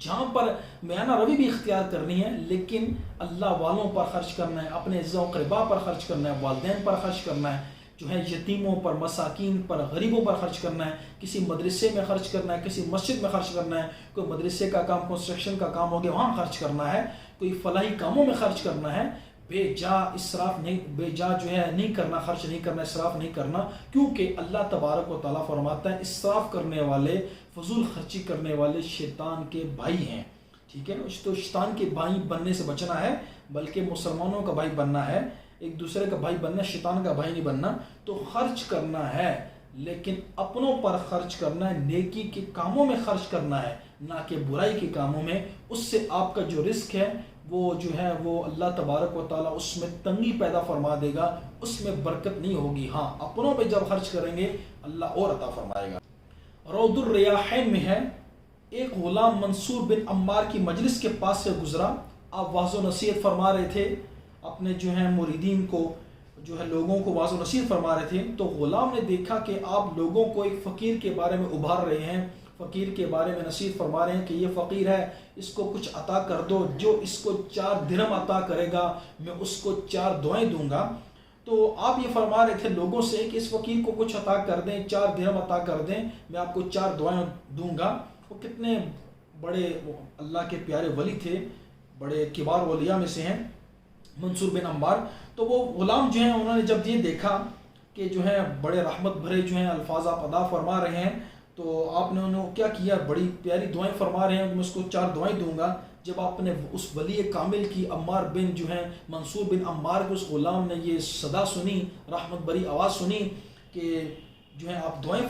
جہاں پر میانہ روی بھی اختیار کرنی ہے لیکن اللہ والوں پر خرچ کرنا ہے، اپنے اعزاء و اقرباء پر خرچ کرنا ہے، والدین پر خرچ کرنا ہے، جو ہے یتیموں پر، مساکین پر، غریبوں پر خرچ کرنا ہے، کسی مدرسے میں خرچ کرنا ہے، کسی مسجد میں خرچ کرنا ہے، کوئی مدرسے کا کام کنسٹرکشن کا کام ہو گیا وہاں خرچ کرنا ہے، کوئی فلاحی کاموں میں خرچ کرنا ہے، بے جا اسراف نہیں، بے جا جو ہے نہیں کرنا، خرچ نہیں کرنا، اسراف نہیں کرنا، کیونکہ اللہ تبارک و تعالیٰ فرماتا ہے اسراف کرنے والے، فضول خرچی کرنے والے شیطان کے بھائی ہیں، ٹھیک ہے، تو شیطان کے بھائی بننے سے بچنا ہے، بلکہ مسلمانوں کا بھائی بننا ہے، ایک دوسرے کا بھائی بننا، شیطان کا بھائی نہیں بننا۔ تو خرچ کرنا ہے لیکن اپنوں پر خرچ کرنا ہے، نیکی کے کاموں میں خرچ کرنا ہے، نہ کہ برائی کے کاموں میں، اس سے آپ کا جو رزق ہے وہ جو ہے وہ اللہ تبارک و تعالیٰ اس میں تنگی پیدا فرما دے گا، اس میں برکت نہیں ہوگی۔ ہاں اپنوں پہ جب خرچ کریں گے اللہ اور عطا فرمائے گا۔ روض الریاحین میں ہے، ایک غلام منصور بن عمار کی مجلس کے پاس سے گزرا، آپ واعظ و نصیحت فرما رہے تھے، اپنے جو ہے مریدین کو جو ہے لوگوں کو واعظ و نصیحت فرما رہے تھے، تو غلام نے دیکھا کہ آپ لوگوں کو ایک فقیر کے بارے میں ابھار رہے ہیں، فقیر کے بارے میں نصیحت فرما رہے ہیں کہ یہ فقیر ہے، اس کو کچھ عطا کر دو، جو اس کو 4 درہم عطا کرے گا میں اس کو 4 دعائیں دوں گا۔ تو آپ یہ فرما رہے تھے لوگوں سے کہ اس فقیر کو کچھ عطا کر دیں، 4 درہم عطا کر دیں، میں آپ کو 4 دعائیں دوں گا۔ وہ کتنے بڑے اللہ کے پیارے ولی تھے، بڑے کبار اولیاء میں سے ہیں منصور بن عمار۔ تو وہ غلام جو ہیں انہوں نے جب یہ دیکھا کہ جو ہے بڑے رحمت بھرے جو ہیں الفاظ آپ ادا فرما رہے ہیں، تو آپ نے انہوں کیا کیا، بڑی پیاری دعائیں فرما رہے ہیں، میں اس کو 4 دعائیں دوں گا۔ جب آپ نے اس ولی کامل کی عمار بن جو ہے منصور بن عمار کے اس غلام نے یہ صدا سنی، رحمت بھری آواز سنی کہ جو ہے آپ دعائیں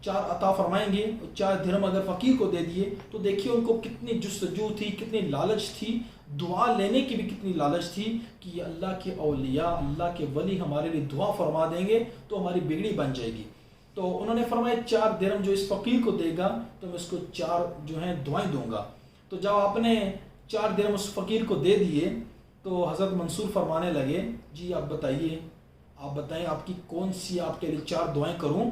4 عطا فرمائیں گے، 4 درہم اگر فقیر کو دے دیے، تو دیکھیے ان کو کتنی جستجو تھی، کتنی لالچ تھی، دعا لینے کی بھی کتنی لالچ تھی کہ یہ اللہ کے اولیاء، اللہ کے ولی ہمارے لیے دعا فرما دیں گے تو ہماری بگڑی بن جائے گی۔ تو انہوں نے فرمایا 4 درہم جو اس فقیر کو دے گا تو میں اس کو 4 جو ہیں دعائیں دوں گا۔ تو جب آپ نے 4 درہم اس فقیر کو دے دیے تو حضرت منصور فرمانے لگے، جی آپ بتائیے، آپ بتائیں آپ کی کون سی آپ کے لیے 4 دعائیں کروں؟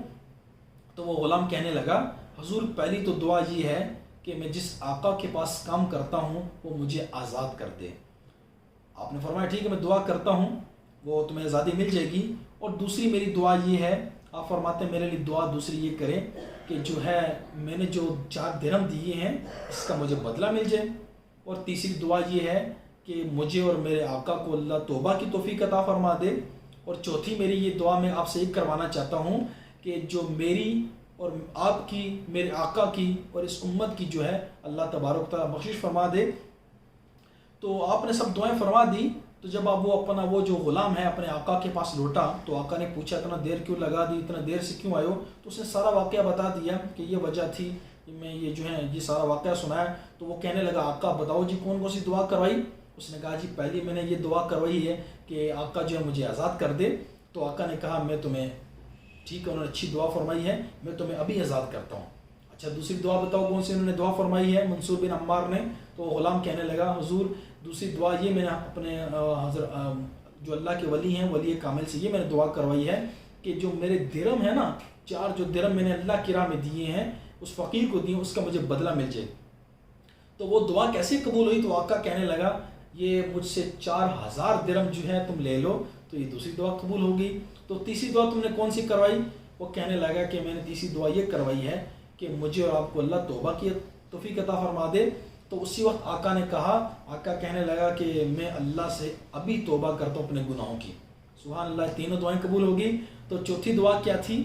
تو وہ غلام کہنے لگا، حضور پہلی تو دعا یہ ہے کہ میں جس آقا کے پاس کام کرتا ہوں وہ مجھے آزاد کر دے۔ آپ نے فرمایا ٹھیک ہے میں دعا کرتا ہوں، وہ تمہیں آزادی مل جائے گی۔ اور دوسری میری دعا یہ ہے، آپ فرماتے ہیں میرے لیے دعا دوسری یہ کریں کہ جو ہے میں نے جو 4 درہم دیے ہیں اس کا مجھے بدلہ مل جائے۔ اور تیسری دعا یہ ہے کہ مجھے اور میرے آقا کو اللہ توبہ کی توفیق عطا فرما دے۔ اور چوتھی میری یہ دعا میں آپ سے یہ کروانا چاہتا ہوں کہ جو میری اور آپ کی، میرے آقا کی اور اس امت کی جو ہے اللہ تبارک تعالیٰ بخشش فرما دے۔ تو آپ نے سب دعائیں فرما دی۔ تو جب اب وہ اپنا وہ جو غلام ہے اپنے آقا کے پاس لوٹا تو آقا نے پوچھا اتنا دیر کیوں لگا دی، اتنا دیر سے کیوں آئے ہو؟ تو اس نے سارا واقعہ بتا دیا کہ یہ وجہ تھی، میں یہ جو ہے یہ سارا واقعہ سنایا۔ تو وہ کہنے لگا آقا بتاؤ جی کون کون سی دعا کروائی؟ اس نے کہا جی پہلی میں نے یہ دعا کروائی ہے کہ آقا جو ہے مجھے آزاد کر دے۔ تو آقا نے کہا میں تمہیں، ٹھیک ہے انہوں نے اچھی دعا فرمائی ہے، میں تمہیں ابھی آزاد کرتا ہوں۔ اچھا دوسری دعا بتاؤ کون سی انہوں نے دعا فرمائی ہے منصور بن عمار نے؟ تو غلام کہنے لگا حضور دوسری دعا یہ میں نے اپنے جو اللہ کے ولی ہیں ولی کامل سے یہ میں نے دعا کروائی ہے کہ جو میرے درہم ہے نا، 4 جو درہم میں نے اللہ کی راہ میں دیے ہیں اس فقیر کو دیے، اس کا مجھے بدلہ مل جائے۔ تو وہ دعا کیسے قبول ہوئی؟ تو آقا کہنے لگا یہ مجھ سے 4000 درہم جو ہے تم لے لو، تو یہ دوسری دعا قبول ہوگی۔ تو تیسری دعا تم نے کون سی کروائی؟ وہ کہنے لگا کہ میں نے تیسری دعا یہ کروائی ہے کہ مجھے اور آپ کو اللہ توبہ کی توفیق عطا فرما دے۔ تو اسی وقت آقا نے کہا، آقا کہنے لگا کہ میں اللہ سے ابھی توبہ کرتا ہوں اپنے گناہوں کی۔ سبحان اللہ، تینوں دعائیں قبول ہوگی۔ تو چوتھی دعا کیا تھی؟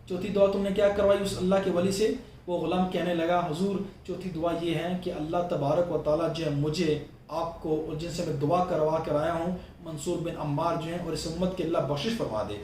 چوتھی دعا تم نے کیا کروائی اس اللہ کے ولی سے؟ وہ غلام کہنے لگا حضور چوتھی دعا یہ ہے کہ اللہ تبارک و تعالیٰ جو ہے مجھے، آپ کو اور جن سے میں دعا کروا کر آیا ہوں منصور بن عمار جو ہیں اور اس امت کے اللہ بخشش فرما دے۔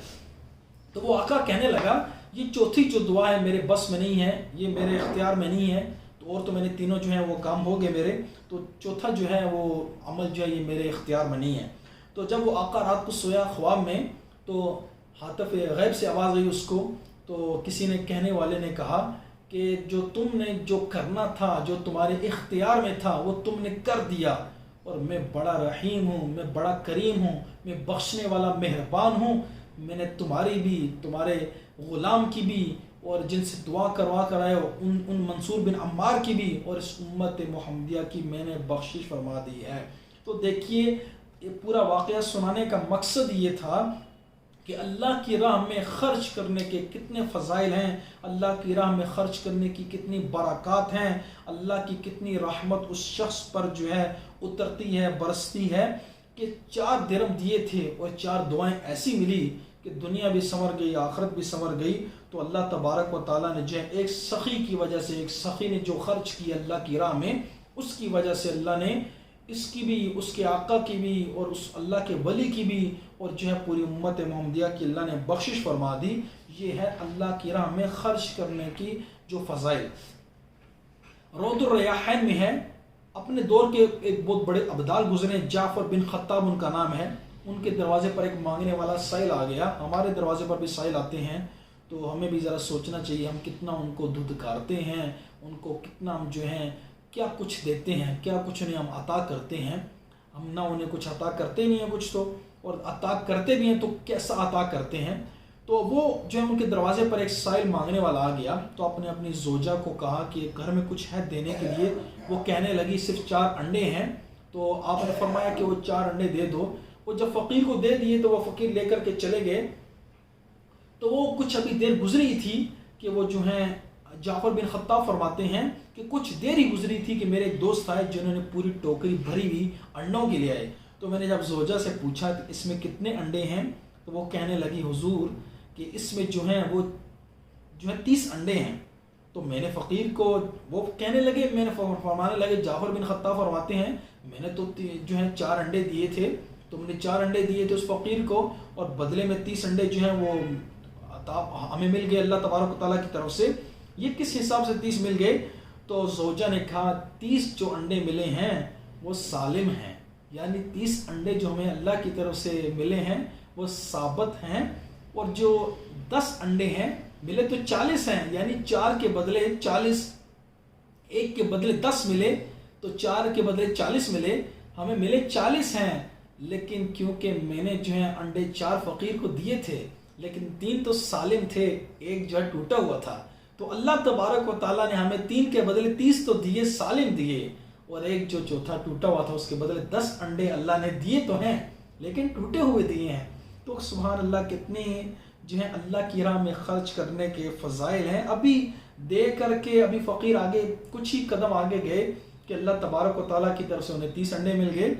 تو وہ آقا کہنے لگا یہ چوتھی جو دعا ہے میرے بس میں نہیں ہے، یہ میرے اختیار میں نہیں ہے، تو اور تو میں نے تینوں جو ہیں وہ کام ہو گئے میرے، تو چوتھا جو ہے وہ عمل جو ہے یہ میرے اختیار میں نہیں ہے۔ تو جب وہ آقا رات کو سویا خواب میں تو حاطف غیب سے آواز آئی اس کو، تو کسی نے کہنے والے نے کہا کہ جو تم نے جو کرنا تھا، جو تمہارے اختیار میں تھا وہ تم نے کر دیا، اور میں بڑا رحیم ہوں، میں بڑا کریم ہوں، میں بخشنے والا مہربان ہوں، میں نے تمہاری بھی، تمہارے غلام کی بھی، اور جن سے دعا کروا کر آئے ہو ان منصور بن عمار کی بھی، اور اس امت محمدیہ کی میں نے بخشش فرما دی ہے۔ تو دیکھیے یہ پورا واقعہ سنانے کا مقصد یہ تھا کہ اللہ کی راہ میں خرچ کرنے کے کتنے فضائل ہیں، اللہ کی راہ میں خرچ کرنے کی کتنی برکات ہیں، اللہ کی کتنی رحمت اس شخص پر جو ہے اترتی ہے، برستی ہے، کہ 4 درہم دیے تھے اور 4 دعائیں ایسی ملی کہ دنیا بھی سنور گئی، آخرت بھی سنور گئی۔ تو اللہ تبارک و تعالیٰ نے جو ہے ایک سخی کی وجہ سے، ایک سخی نے جو خرچ کیا اللہ کی راہ میں، اس کی وجہ سے اللہ نے اس کی بھی، اس کے آقا کی بھی، اور اس اللہ کے ولی کی بھی، اور جو ہے پوری امت محمدیہ کی اللہ نے بخشش فرما دی۔ یہ ہے اللہ کی راہ میں خرچ کرنے کی جو فضائل۔ روض الریاحین میں ہے، اپنے دور کے ایک بہت بڑے ابدال گزرے، جعفر بن خطاب ان کا نام ہے۔ ان کے دروازے پر ایک مانگنے والا سائل آ گیا، ہمارے دروازے پر بھی سائل آتے ہیں، تو ہمیں بھی ذرا سوچنا چاہیے ہم کتنا ان کو دھتکارتے ہیں، ان کو کتنا ہم جو ہیں کیا کچھ دیتے ہیں، کیا کچھ انہیں ہم عطا کرتے ہیں۔ ہم نہ انہیں کچھ عطا کرتے نہیں ہیں کچھ تو، اور عطا کرتے بھی ہیں تو کیسا عطا کرتے ہیں۔ تو وہ جو ہے ان کے دروازے پر ایک سائل مانگنے والا آ گیا، تو آپ نے اپنی زوجہ کو کہا کہ گھر میں کچھ ہے دینے کے لیے؟ وہ کہنے لگی صرف 4 انڈے ہیں۔ تو آپ نے فرمایا کہ وہ 4 انڈے دے دو۔ وہ جب فقیر کو دے دیے تو وہ فقیر لے کر کے چلے گئے۔ تو وہ کچھ ابھی دیر گزری تھی کہ وہ جو ہیں جعفر بن خطاب فرماتے ہیں کہ کچھ دیر ہی گزری تھی کہ میرے ایک دوست آئے جنہوں نے پوری ٹوکری بھری ہوئی انڈوں کے لیے آئے۔ تو میں نے جب زوجہ سے پوچھا کہ اس میں کتنے انڈے ہیں، تو وہ کہنے لگی حضور کہ اس میں جو ہیں وہ جو ہے 30 انڈے ہیں۔ تو میں نے فقیر کو، وہ کہنے لگے، میں نے فرمانے لگے جعفر بن خطاب فرماتے ہیں میں نے تو جو ہے 4 انڈے دیے تھے، تم نے 4 انڈے دیے تھے اس فقیر کو، اور بدلے میں 30 انڈے جو ہیں وہ ہمیں مل گئے اللہ تبارک و تعالیٰ کی طرف سے، یہ کس حساب سے 30 مل گئے؟ تو زوجہ نے کہا 30 جو انڈے ملے ہیں وہ سالم ہیں، یعنی 30 انڈے جو ہمیں اللہ کی طرف سے ملے ہیں وہ ثابت ہیں، اور جو 10 انڈے ہیں ملے تو 40 ہیں، یعنی 4 کے بدلے 40، 1 کے بدلے 10 ملے تو 4 کے بدلے 40 ملے، ہمیں ملے 40 ہیں۔ لیکن کیونکہ میں نے جو ہے انڈے 4 فقیر کو دیے تھے، لیکن 3 تو سالم تھے، 1 جو ہے ٹوٹا ہوا تھا، تو اللہ تبارک و تعالیٰ نے ہمیں 3 کے بدلے 30 تو دیے، سالم دیے، اور 1 جو چوتھا ٹوٹا ہوا تھا اس کے بدلے 10 انڈے اللہ نے دیے تو ہیں لیکن ٹوٹے ہوئے دیے ہیں۔ تو سبحان اللہ، کتنے جو ہیں اللہ کی راہ میں خرچ کرنے کے فضائل ہیں۔ ابھی دے کر کے ابھی فقیر آگے کچھ ہی قدم آگے گئے کہ اللہ تبارک و تعالیٰ کی طرف سے انہیں 30 انڈے مل گئے،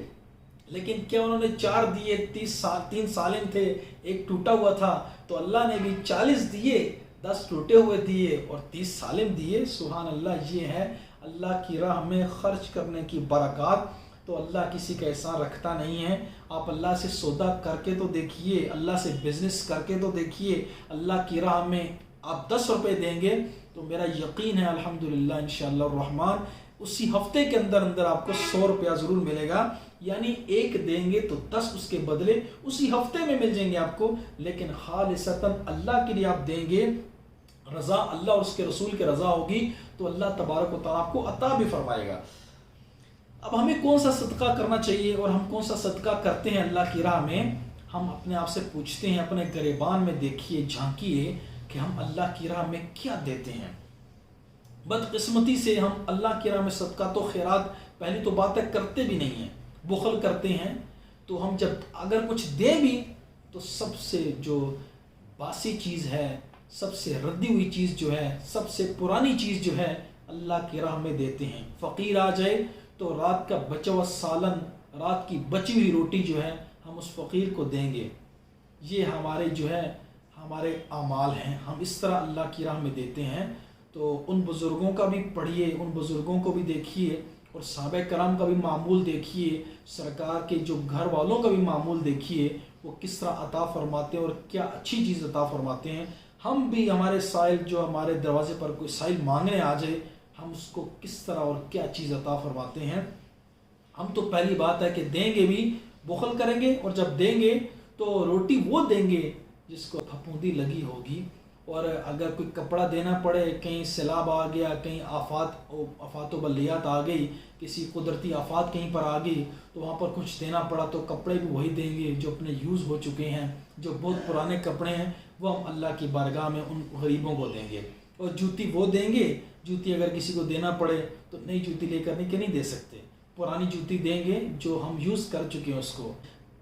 لیکن کیا انہوں نے 4 دیے، 3 سالم تھے، 1 ٹوٹا ہوا تھا، تو اللہ نے بھی 40 دیے، 10 ٹوٹے ہوئے دیے اور 30 سالم دیے۔ سبحان اللہ، یہ ہے اللہ کی راہ میں خرچ کرنے کی برکات۔ تو اللہ کسی کا احسان رکھتا نہیں ہے۔ آپ اللہ سے سودا کر کے تو دیکھیے، اللہ سے بزنس کر کے تو دیکھیے، اللہ کی راہ میں آپ 10 روپے دیں گے تو میرا یقین ہے الحمدللہ انشاءاللہ الرحمن اسی ہفتے کے اندر اندر آپ کو 100 روپیہ ضرور ملے گا، یعنی 1 دیں گے تو 10 اس کے بدلے اسی ہفتے میں مل جائیں گے آپ کو، لیکن خالصتاً اللہ کے لیے آپ دیں گے، رضا اللہ اور اس کے رسول کے رضا ہوگی تو اللہ تبارک و تعالیٰ آپ کو عطا بھی فرمائے گا۔ اب ہمیں کون سا صدقہ کرنا چاہیے اور ہم کون سا صدقہ کرتے ہیں اللہ کی راہ میں؟ ہم اپنے آپ سے پوچھتے ہیں، اپنے گریبان میں دیکھیے، جھانکیے کہ ہم اللہ کی راہ میں کیا دیتے ہیں۔ بدقسمتی سے ہم اللہ کی راہ میں صدقہ تو خیرات پہلی تو بات ہے کرتے بھی نہیں ہیں، بخل کرتے ہیں۔ تو ہم جب اگر کچھ دیں بھی تو سب سے جو باسی چیز ہے، سب سے ردی ہوئی چیز جو ہے، سب سے پرانی چیز جو ہے اللہ کی راہ میں دیتے ہیں۔ فقیر آ جائے تو رات کا بچا ہوا سالن، رات کی بچی ہوئی روٹی جو ہے ہم اس فقیر کو دیں گے۔ یہ ہمارے جو ہے ہمارے اعمال ہیں، ہم اس طرح اللہ کی راہ میں دیتے ہیں۔ تو ان بزرگوں کا بھی پڑھیے، ان بزرگوں کو بھی دیکھیے، اور صحابہ کرام کا بھی معمول دیکھیے، سرکار کے جو گھر والوں کا بھی معمول دیکھیے، وہ کس طرح عطا فرماتے ہیں اور کیا اچھی چیز عطا فرماتے ہیں۔ ہم بھی ہمارے سائل جو ہمارے دروازے پر کوئی سائل مانگنے آ جائے، ہم اس کو کس طرح اور کیا چیز عطا فرماتے ہیں۔ ہم تو پہلی بات ہے کہ دیں گے بھی بخل کریں گے، اور جب دیں گے تو روٹی وہ دیں گے جس کو پھپھوندی لگی ہوگی۔ اور اگر کوئی کپڑا دینا پڑے، کہیں سیلاب آ گیا، کہیں آفات و بلیات آ گئی، کسی قدرتی آفات کہیں پر آ گئی تو وہاں پر کچھ دینا پڑا، تو کپڑے بھی وہی دیں گے جو اپنے یوز ہو چکے ہیں، جو بہت پرانے کپڑے ہیں وہ ہم اللہ کی بارگاہ میں ان غریبوں کو دیں گے۔ اور جوتی وہ دیں گے، جوتی اگر کسی کو دینا پڑے تو نئی جوتی لے کر نہیں دے سکتے، پرانی جوتی دیں گے جو ہم یوز کر چکے ہیں اس کو۔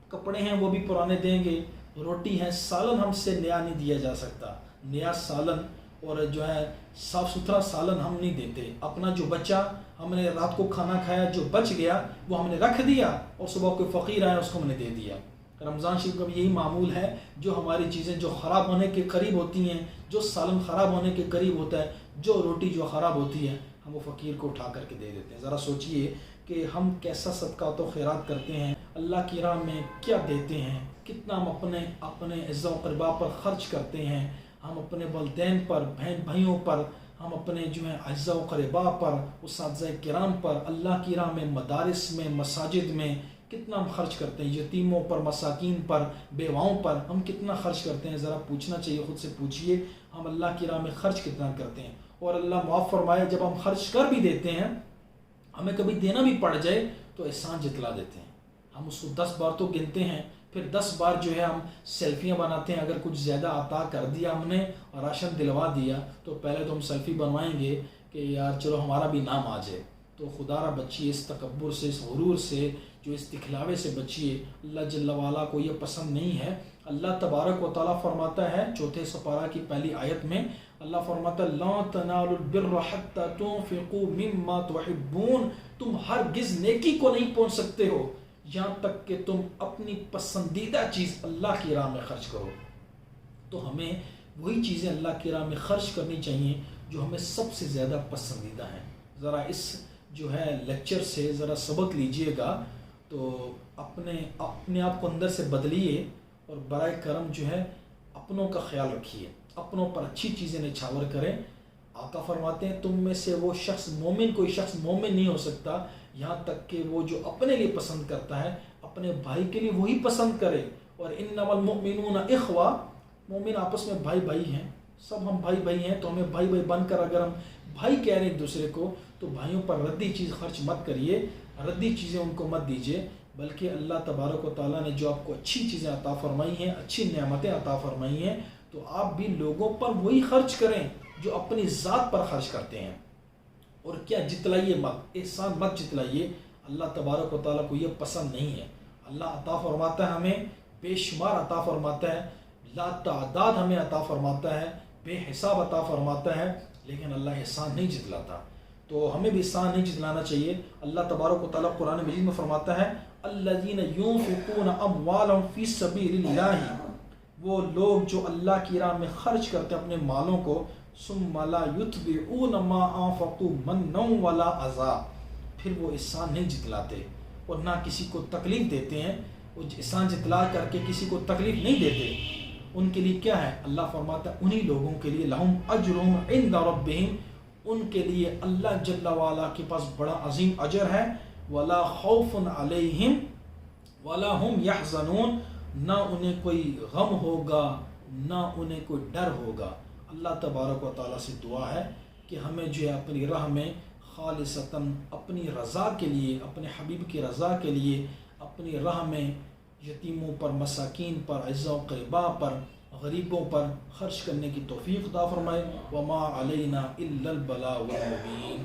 کپڑے ہیں وہ بھی پرانے دیں گے، روٹی ہے، سالن ہم سے نیا نہیں دیا جا سکتا، نیا سالن اور جو ہے صاف ستھرا سالن ہم نہیں دیتے۔ اپنا جو بچا، ہم نے رات کو کھانا کھایا جو بچ گیا وہ ہم نے رکھ دیا، اور صبح کوئی فقیر آیا اس کو ہم نے دے دیا۔ رمضان شریف کا بھی یہی معمول ہے، جو ہماری چیزیں جو خراب ہونے کے قریب ہوتی ہیں، جو سالن خراب ہونے کے قریب ہوتا ہے، جو روٹی جو خراب ہوتی ہے، ہم وہ فقیر کو اٹھا کر کے دے دیتے ہیں۔ ذرا سوچئے کہ ہم کیسا صدقات و خیرات کرتے ہیں، اللہ کی راہ میں کیا دیتے ہیں، کتنا ہم اپنے عزا و اقربا پر خرچ کرتے ہیں، ہم اپنے والدین پر، بہن بھائیوں پر، ہم اپنے جو ہے اعزاء و اقرباء پر، اساتذہ کرام پر، اللہ کی راہ میں، مدارس میں، مساجد میں کتنا ہم خرچ کرتے ہیں یتیموں پر، مساکین پر، بیواؤں پر ہم کتنا خرچ کرتے ہیں؟ ذرا پوچھنا چاہیے، خود سے پوچھئے ہم اللہ کی راہ میں خرچ کتنا کرتے ہیں۔ اور اللہ معاف فرمائے، جب ہم خرچ کر بھی دیتے ہیں، ہمیں کبھی دینا بھی پڑ جائے تو احسان جتلا دیتے ہیں۔ ہم اس کو 10 بار تو گنتے ہیں، پھر 10 بار جو ہے ہم سیلفیاں بناتے ہیں۔ اگر کچھ زیادہ عطا کر دیا ہم نے اور راشن دلوا دیا تو پہلے تو ہم سیلفی بنوائیں گے کہ یار چلو ہمارا بھی نام آ جائے۔ تو خدا را بچیے اس تکبر سے، اس غرور سے، جو اس دکھلاوے سے بچیے۔ اللہ جل وعلا کو یہ پسند نہیں ہے۔ اللہ تبارک و تعالیٰ فرماتا ہے 4 سپارہ کی پہلی آیت میں، اللہ فرماتا ہے لا تنالوا البر حتى تنفقوا مما تحبون، تم ہرگز نیکی کو نہیں پہنچ سکتے ہو یہاں تک کہ تم اپنی پسندیدہ چیز اللہ کی راہ میں خرچ کرو۔ تو ہمیں وہی چیزیں اللہ کی راہ میں خرچ کرنی چاہیے جو ہمیں سب سے زیادہ پسندیدہ ہیں۔ ذرا اس جو ہے لیکچر سے ذرا سبق لیجئے گا تو اپنے آپ کو اندر سے بدلیے اور برائے کرم جو ہے اپنوں کا خیال رکھیے، اپنوں پر اچھی چیزیں نچھاور کریں۔ آقا فرماتے ہیں تم میں سے وہ شخص مومن، کوئی شخص مومن نہیں ہو سکتا یہاں تک کہ وہ جو اپنے لیے پسند کرتا ہے اپنے بھائی کے لیے وہی پسند کرے۔ اور انما المؤمنون اخوہ، مومن آپس میں بھائی بھائی ہیں، سب ہم بھائی بھائی ہیں، تو ہمیں بھائی بھائی بن کر اگر ہم بھائی کہہ رہے ہیں ایک دوسرے کو تو بھائیوں پر ردی چیز خرچ مت کریے، ردی چیزیں ان کو مت دیجیے، بلکہ اللہ تبارک و تعالیٰ نے جو آپ کو اچھی چیزیں عطا فرمائی ہیں، اچھی نعمتیں عطا فرمائی ہیں، تو آپ بھی لوگوں پر وہی خرچ کریں جو اپنی ذات پر خرچ کرتے ہیں۔ اور کیا جتلائیے مت، احسان مت جتلائیے، اللہ تبارک و تعالیٰ کو یہ پسند نہیں ہے۔ اللہ عطا فرماتا ہے ہمیں، بے شمار عطا فرماتا ہے، لا تعداد ہمیں عطا فرماتا ہے، بے حساب عطا فرماتا ہے، لیکن اللہ احسان نہیں جتلاتا۔ تو ہمیں بھی احسان نہیں جتلانا چاہیے۔ اللہ تبارک و تعالیٰ قرآن مجید میں فرماتا ہے الذین ینفقون اموالهم فی سبیل اللہ، وہ لوگ جو اللہ کی راہ میں خرچ کرتے ہیں اپنے مالوں کو، ثم لا یتبعون ما انفقوا منا ولا اذى، پھر وہ احسان نہیں جتلاتے اور نہ کسی کو تکلیف دیتے ہیں۔ وہ احسان جتلا کر کے کسی کو تکلیف نہیں دیتے، ان کے لیے کیا ہے؟ اللہ فرماتا ہے انہی لوگوں کے لیے لہم اجرہم عند ربہم، ان کے لیے اللہ جل وعلا کے پاس بڑا عظیم اجر ہے، ولا خوف علیہم ولا هم یحزنون، نہ انہیں کوئی غم ہوگا نہ انہیں کوئی ڈر ہوگا۔ اللہ تبارک و تعالیٰ سے دعا ہے کہ ہمیں جو ہے اپنی راہ میں خالصتاً اپنی رضا کے لیے، اپنے حبیب کی رضا کے لیے اپنی راہ میں یتیموں پر، مساکین پر، اعزاء و اقرباء پر، غریبوں پر خرچ کرنے کی توفیق عطا فرمائے۔ وما علینا الا البلاغ المبین۔